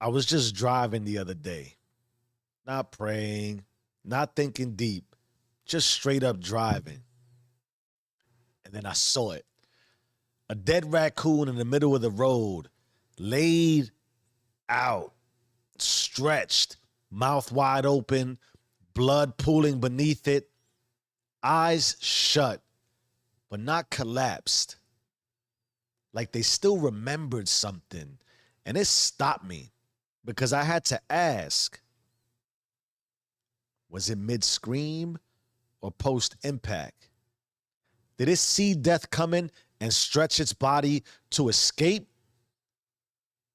I was just driving the other day, not praying, not thinking deep, just straight up driving. And then I saw it. A dead raccoon in the middle of the road, laid out, stretched, mouth wide open, blood pooling beneath it, eyes shut, but not collapsed. Like they still remembered something. And it stopped me because I had to ask, was it mid scream or post impact? Did it see death coming and stretch its body to escape?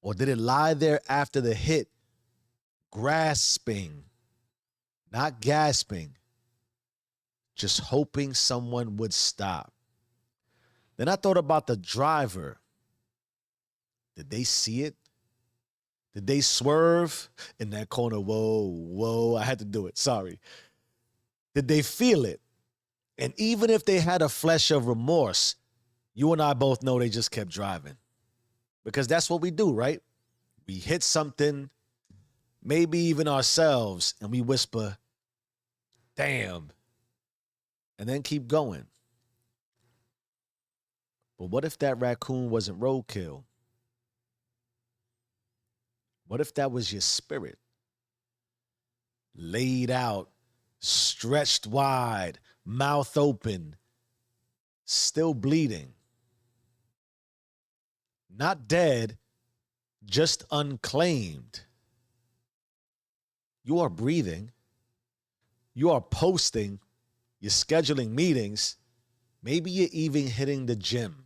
Or did it lie there after the hit, grasping, not gasping, just hoping someone would stop? Then I thought about the driver. Did they see it? Did they swerve in that corner? Whoa, I had to do it. Sorry. Did they feel it? And even if they had a flesh of remorse, you and I both know they just kept driving. Because that's what we do, right? We hit something, maybe even ourselves, and we whisper, damn, and then keep going. But what if that raccoon wasn't roadkill? What if that was your spirit? Laid out, stretched wide, mouth open, still bleeding. Not dead, just unclaimed. You are breathing. You are posting. You're scheduling meetings. Maybe you're even hitting the gym.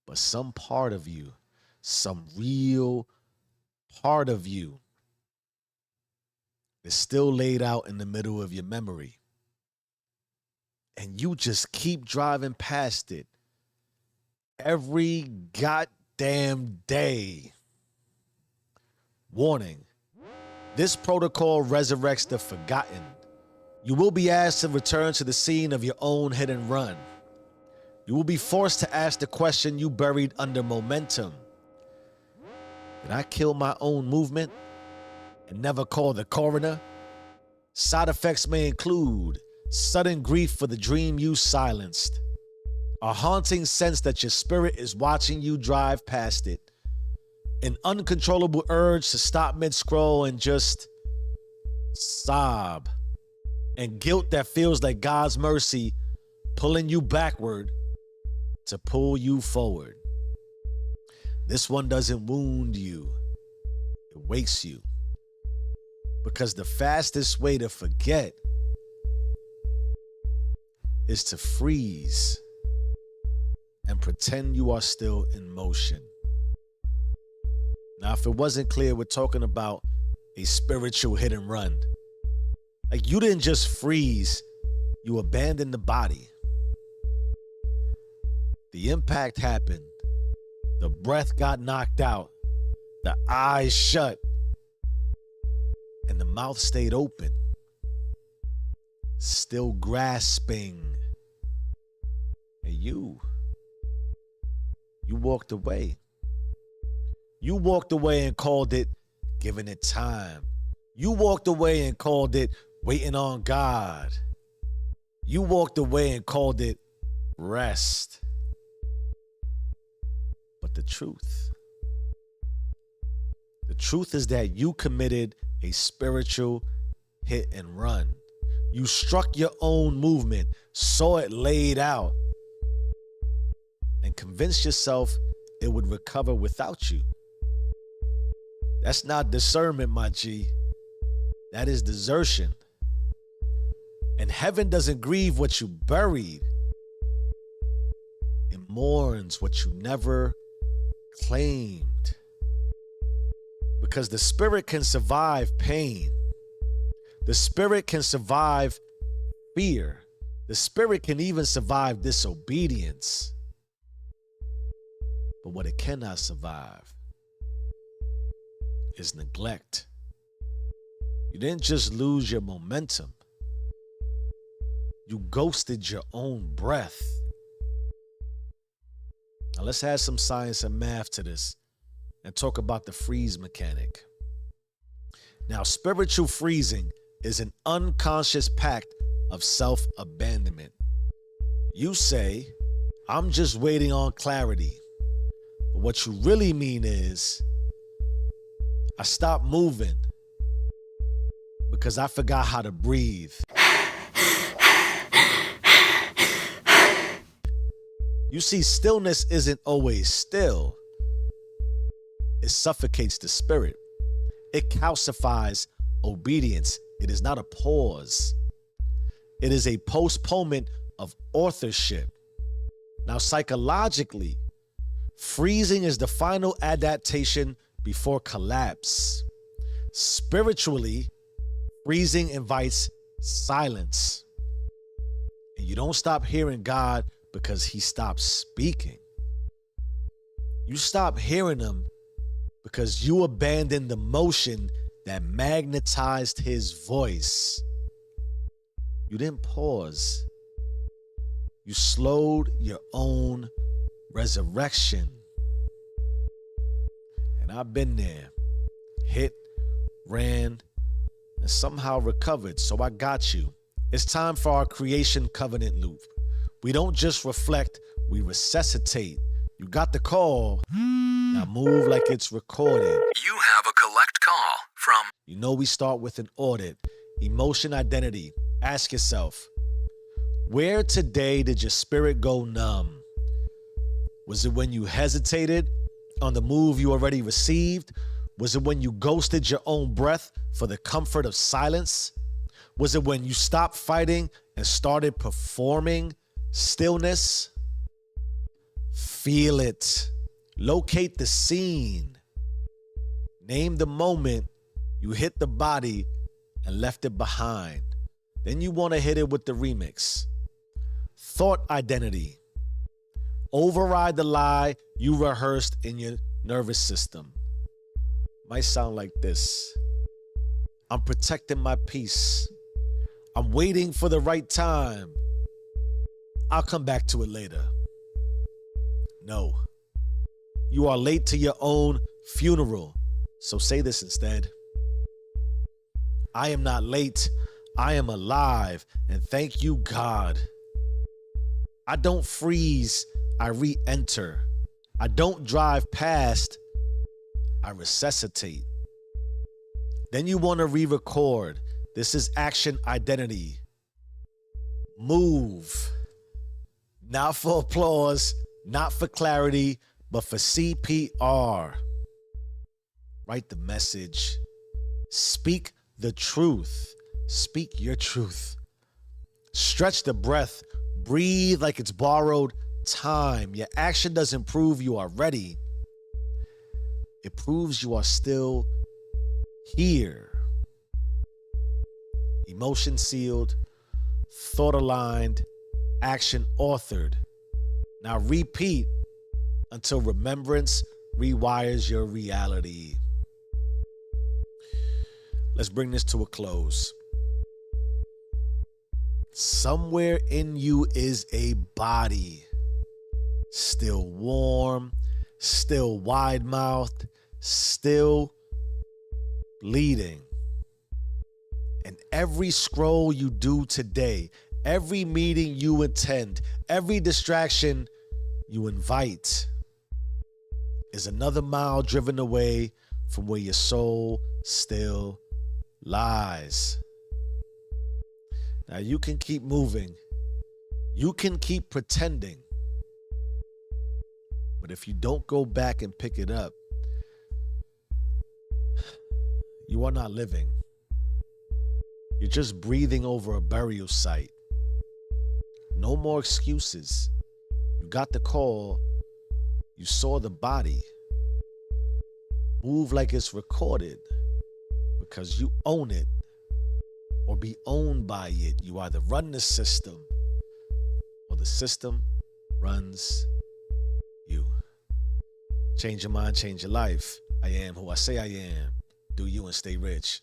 But some part of you, some real part of you is still laid out in the middle of your memory. And you just keep driving past it every goddamn day. Warning, this protocol resurrects the forgotten. You will be asked to return to the scene of your own hit and run. You will be forced to ask the question you buried under momentum. Did I kill my own movement and never call the coroner? Side effects may include sudden grief for the dream you silenced, a haunting sense that your spirit is watching you drive past it, an uncontrollable urge to stop mid-scroll and just sob, and guilt that feels like God's mercy pulling you backward to pull you forward. This one doesn't wound you, it wakes you. Because the fastest way to forget is to freeze and pretend you are still in motion. Now, if it wasn't clear, we're talking about a spiritual hit and run. Like, you didn't just freeze, you abandoned the body. The impact happened. The breath got knocked out. The eyes shut. And the mouth stayed open. Still grasping. And you walked away. You walked away and called it giving it time. You walked away and called it waiting on God. You walked away and called it rest. But the truth is that you committed a spiritual hit and run. You struck your own movement, saw it laid out, and convinced yourself it would recover without you. That's not discernment, my G. That is desertion. And heaven doesn't grieve what you buried. It mourns what you never claimed. Because the spirit can survive pain. The spirit can survive fear. The spirit can even survive disobedience. But what it cannot survive is neglect. You didn't just lose your momentum. You ghosted your own breath. Now let's add some science and math to this. and talk about the freeze mechanic. Now, spiritual freezing is an unconscious pact of self-abandonment. You say, I'm just waiting on clarity. But what you really mean is, I stopped moving because I forgot how to breathe. You see, stillness isn't always still. It suffocates the spirit. It calcifies obedience. It is not a pause. It is a postponement of authorship. Now, psychologically, freezing is the final adaptation before collapse. Spiritually, freezing invites silence. And you don't stop hearing God because he stops speaking. You stop hearing him because you abandoned the motion that magnetized his voice. You didn't pause. You slowed your own resurrection. And I've been there. Hit, ran, and somehow recovered. So I got you. It's time for our creation covenant loop. We don't just reflect, we resuscitate. You got the call. Now move like it's recorded. You have a collect call from... You know we start with an audit. Emotion identity. Ask yourself, where today did your spirit go numb? Was it when you hesitated on the move you already received? Was it when you ghosted your own breath for the comfort of silence? Was it when you stopped fighting and started performing stillness? Feel it. Locate the scene. Name the moment you hit the body and left it behind. Then you want to hit it with the remix. Thought identity. Override the lie you rehearsed in your nervous system. Might sound like this. I'm protecting my peace. I'm waiting for the right time. I'll come back to it later. No. You are late to your own funeral. So say this instead. I am not late. I am alive. And thank you, God. I don't freeze. I re-enter. I don't drive past. I resuscitate. Then you want to re-record. This is action identity. Move. Not for applause, not for clarity, but for CPR. Write the message. Speak the truth. Speak your truth. Stretch the breath. Breathe like it's borrowed time. Your action doesn't prove you are ready. It proves you are still here. Emotion sealed, thought aligned, action authored. Now repeat until remembrance rewires your reality. Let's bring this to a close. Somewhere in you is a body, still warm, still wide-mouthed, still bleeding. And every scroll you do today, every meeting you attend, every distraction you invite is another mile driven away from where your soul still lies. Now you can keep moving. You can keep pretending. But if you don't go back and pick it up, you are not living. You're just breathing over a burial site. No more excuses. You got the call. You saw the body. Move like it's recorded because you own it or be owned by it. You either run the system or the system runs you. Change your mind, change your life. I am who I say I am. Do you and stay rich.